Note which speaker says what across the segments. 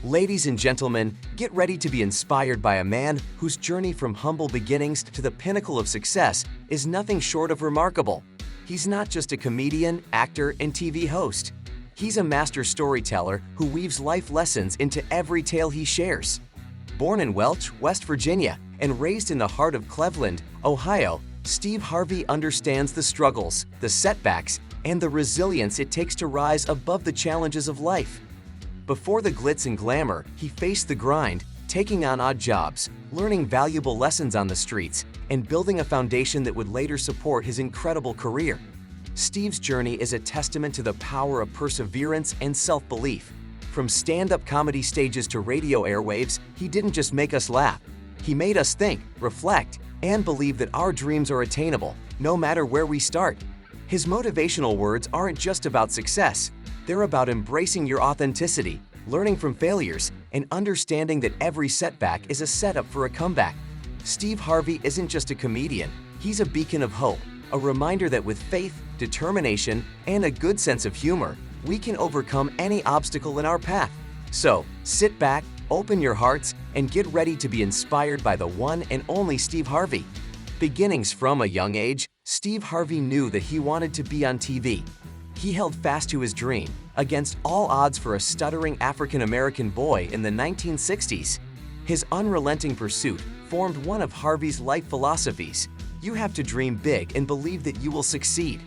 Speaker 1: Ladies and gentlemen, get ready to be inspired by a man whose journey from humble beginnings to the pinnacle of success is nothing short of remarkable. He's not just a comedian, actor, and TV host. He's a master storyteller who weaves life lessons into every tale he shares. Born in Welch, West Virginia, and raised in the heart of Cleveland, Ohio, Steve Harvey understands the struggles, the setbacks, and the resilience it takes to rise above the challenges of life. Before the glitz and glamour, he faced the grind, taking on odd jobs, learning valuable lessons on the streets, and building a foundation that would later support his incredible career. Steve's journey is a testament to the power of perseverance and self-belief. From stand-up comedy stages to radio airwaves, he didn't just make us laugh. He made us think, reflect, and believe that our dreams are attainable, no matter where we start. His motivational words aren't just about success. They're about embracing your authenticity, learning from failures, and understanding that every setback is a setup for a comeback. Steve Harvey isn't just a comedian, he's a beacon of hope, a reminder that with faith, determination, and a good sense of humor, we can overcome any obstacle in our path. So, sit back, open your hearts, and get ready to be inspired by the one and only Steve Harvey. Beginnings from a young age, Steve Harvey knew that he wanted to be on TV. He held fast to his dream, against all odds for a stuttering African-American boy in the 1960s. His unrelenting pursuit formed one of Harvey's life philosophies. You have to dream big and believe that you will succeed.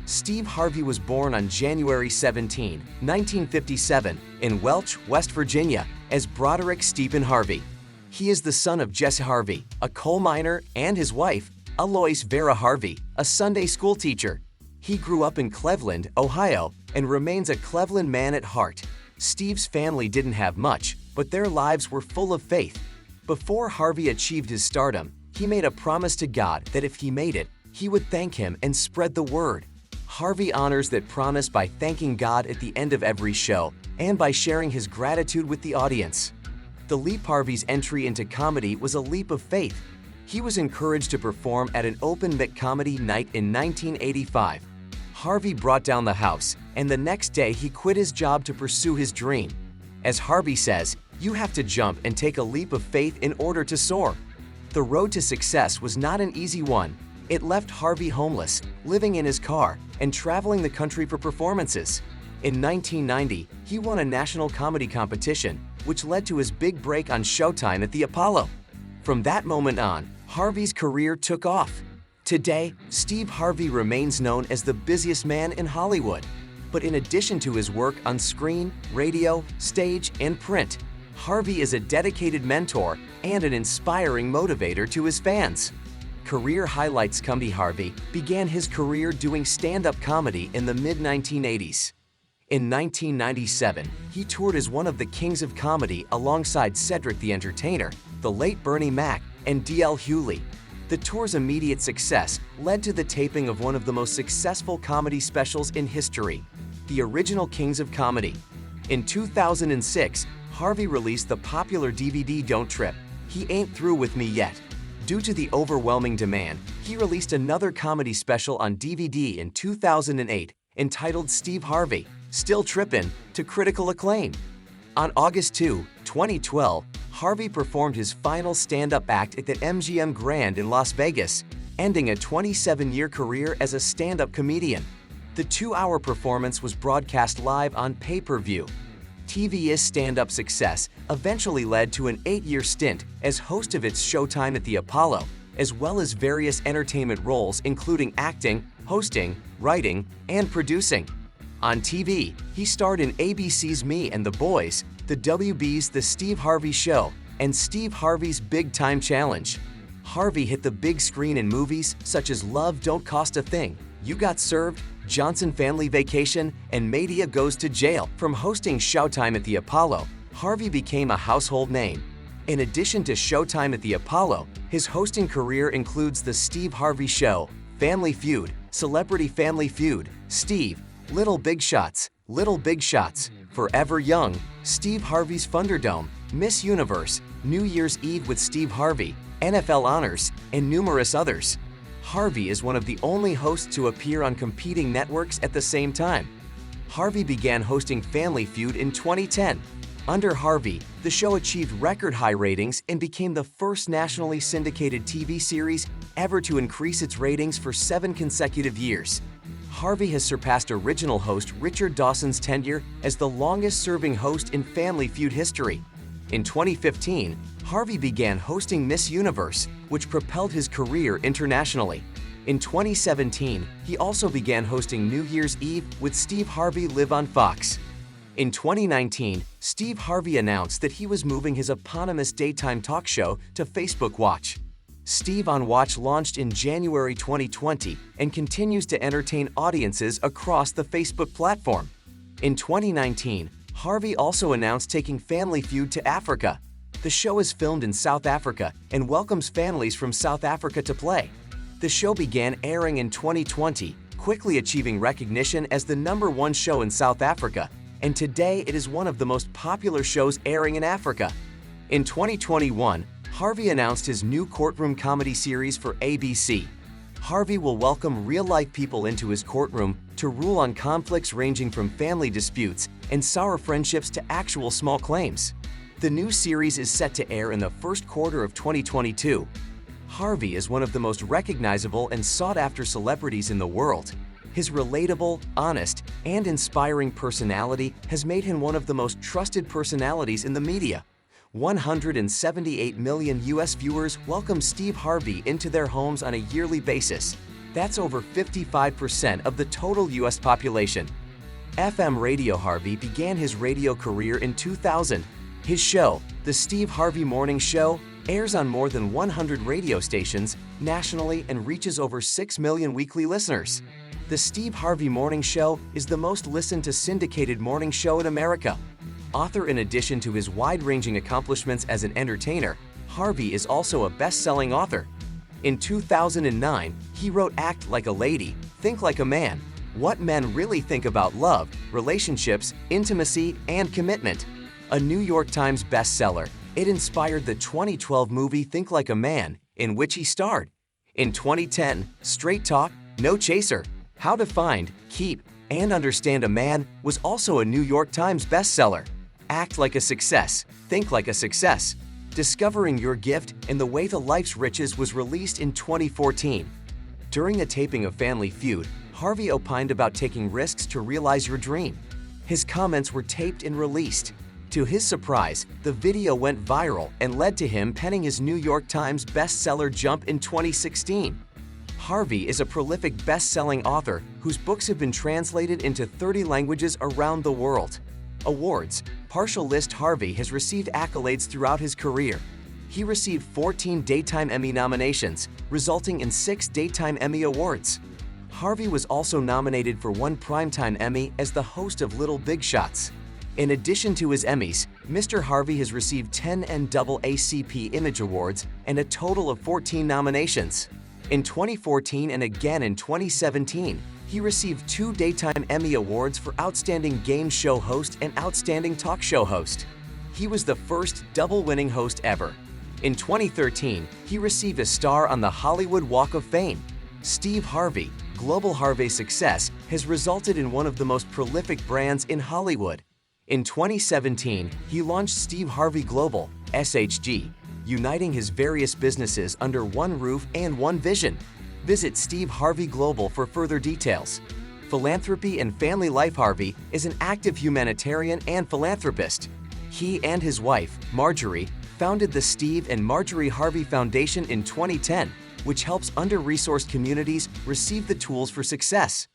Speaker 1: Steve Harvey was born on January 17, 1957, in Welch, West Virginia, as Broderick Stephen Harvey. He is the son of Jesse Harvey, a coal miner, and his wife, Alois Vera Harvey, a Sunday school teacher. He grew up in Cleveland, Ohio, and remains a Cleveland man at heart. Steve's family didn't have much, but their lives were full of faith. Before Harvey achieved his stardom, he made a promise to God that if he made it, he would thank him and spread the word. Harvey honors that promise by thanking God at the end of every show and by sharing his gratitude with the audience. The leap Harvey's entry into comedy was a leap of faith. He was encouraged to perform at an open mic comedy night in 1985. Harvey brought down the house, and the next day he quit his job to pursue his dream. As Harvey says, you have to jump and take a leap of faith in order to soar. The road to success was not an easy one. It left Harvey homeless, living in his car, and traveling the country for performances. In 1990, he won a national comedy competition, which led to his big break on Showtime at the Apollo. From that moment on, Harvey's career took off. Today, Steve Harvey remains known as the busiest man in Hollywood. But in addition to his work on screen, radio, stage, and print, Harvey is a dedicated mentor and an inspiring motivator to his fans. Career highlights Comedy Harvey began his career doing stand-up comedy in the mid-1980s. In 1997, he toured as one of the kings of comedy alongside Cedric the Entertainer, the late Bernie Mac, and D.L. Hewley. The tour's immediate success led to the taping of one of the most successful comedy specials in history, The Original Kings of Comedy. In 2006, Harvey released the popular DVD Don't Trip, He Ain't Through With Me Yet. Due to the overwhelming demand, he released another comedy special on DVD in 2008 entitled Steve Harvey, Still Trippin', to critical acclaim. On August 2, 2012, Harvey performed his final stand-up act at the MGM Grand in Las Vegas, ending a 27-year career as a stand-up comedian. The 2-hour performance was broadcast live on pay-per-view. TV's stand-up success eventually led to an 8-year stint as host of its Showtime at the Apollo, as well as various entertainment roles including acting, hosting, writing, and producing. On TV, he starred in ABC's Me and the Boys, the WB's The Steve Harvey Show, and Steve Harvey's Big Time Challenge. Harvey hit the big screen in movies such as Love Don't Cost a Thing, You Got Served, Johnson Family Vacation, and Media Goes to Jail. From hosting Showtime at the Apollo, Harvey became a household name. In addition to Showtime at the Apollo, his hosting career includes The Steve Harvey Show, Family Feud, Celebrity Family Feud, Steve, Little Big Shots, Forever Young, Steve Harvey's Thunderdome, Miss Universe, New Year's Eve with Steve Harvey, NFL Honors, and numerous others. Harvey is one of the only hosts to appear on competing networks at the same time. Harvey began hosting Family Feud in 2010. Under Harvey, the show achieved record-high ratings and became the first nationally syndicated TV series ever to increase its ratings for 7 consecutive years. Harvey has surpassed original host Richard Dawson's tenure as the longest-serving host in Family Feud history. In 2015, Harvey began hosting Miss Universe, which propelled his career internationally. In 2017, he also began hosting New Year's Eve with Steve Harvey Live on Fox. In 2019, Steve Harvey announced that he was moving his eponymous daytime talk show to Facebook Watch. Steve on Watch launched in January 2020 and continues to entertain audiences across the Facebook platform. In 2019, Harvey also announced taking Family Feud to Africa. The show is filmed in South Africa and welcomes families from South Africa to play. The show began airing in 2020, quickly achieving recognition as the #1 show in South Africa, and today it is one of the most popular shows airing in Africa. In 2021, Harvey announced his new courtroom comedy series for ABC. Harvey will welcome real-life people into his courtroom to rule on conflicts ranging from family disputes and sour friendships to actual small claims. The new series is set to air in the first quarter of 2022. Harvey is one of the most recognizable and sought-after celebrities in the world. His relatable, honest, and inspiring personality has made him one of the most trusted personalities in the media. 178 million U.S. viewers welcome Steve Harvey into their homes on a yearly basis. That's over 55% of the total U.S. population. FM radio Harvey began his radio career in 2000. His show, The Steve Harvey Morning Show, airs on more than 100 radio stations nationally and reaches over 6 million weekly listeners. The Steve Harvey Morning Show is the most listened to syndicated morning show in America. Author in addition to his wide-ranging accomplishments as an entertainer, Harvey is also a best-selling author. In 2009, he wrote Act Like a Lady, Think Like a Man, What Men Really Think About Love, Relationships, Intimacy, and Commitment. A New York Times bestseller, it inspired the 2012 movie Think Like a Man, in which he starred. In 2010, Straight Talk, No Chaser, How to Find, Keep, and Understand a Man was also a New York Times bestseller. Act Like a Success, Think Like a Success, Discovering Your Gift and the Way to Life's Riches was released in 2014. During a taping of Family Feud, Harvey opined about taking risks to realize your dream. His comments were taped and released. To his surprise, the video went viral and led to him penning his New York Times bestseller jump in 2016. Harvey is a prolific best-selling author whose books have been translated into 30 languages around the world. Awards. Partial list. Harvey has received accolades throughout his career. He received 14 Daytime Emmy nominations, resulting in 6 Daytime Emmy Awards. Harvey was also nominated for 1 Primetime Emmy as the host of Little Big Shots. In addition to his Emmys, Mr. Harvey has received 10 NAACP Image Awards and a total of 14 nominations. In 2014 and again in 2017, he received 2 Daytime Emmy Awards for Outstanding Game Show Host and Outstanding Talk Show Host. He was the first double-winning host ever. In 2013, he received a star on the Hollywood Walk of Fame. Steve Harvey, Global Harvey's success has resulted in one of the most prolific brands in Hollywood. In 2017, he launched Steve Harvey Global, SHG, uniting his various businesses under one roof and one vision. Visit Steve Harvey Global for further details. Philanthropy and Family Life. Harvey is an active humanitarian and philanthropist. He and his wife, Marjorie, founded the Steve and Marjorie Harvey Foundation in 2010, which helps under-resourced communities receive the tools for success.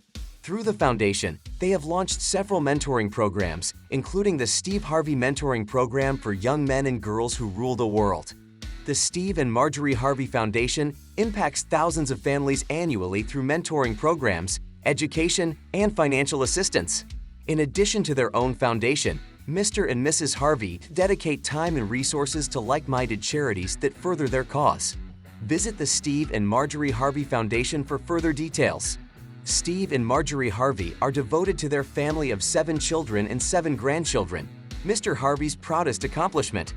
Speaker 1: Through the foundation, they have launched several mentoring programs, including the Steve Harvey Mentoring Program for young men and girls who rule the world. The Steve and Marjorie Harvey Foundation impacts thousands of families annually through mentoring programs, education, and financial assistance. In addition to their own foundation, Mr. and Mrs. Harvey dedicate time and resources to like-minded charities that further their cause. Visit the Steve and Marjorie Harvey Foundation for further details. Steve and Marjorie Harvey are devoted to their family of 7 children and 7 grandchildren. Mr. Harvey's proudest accomplishment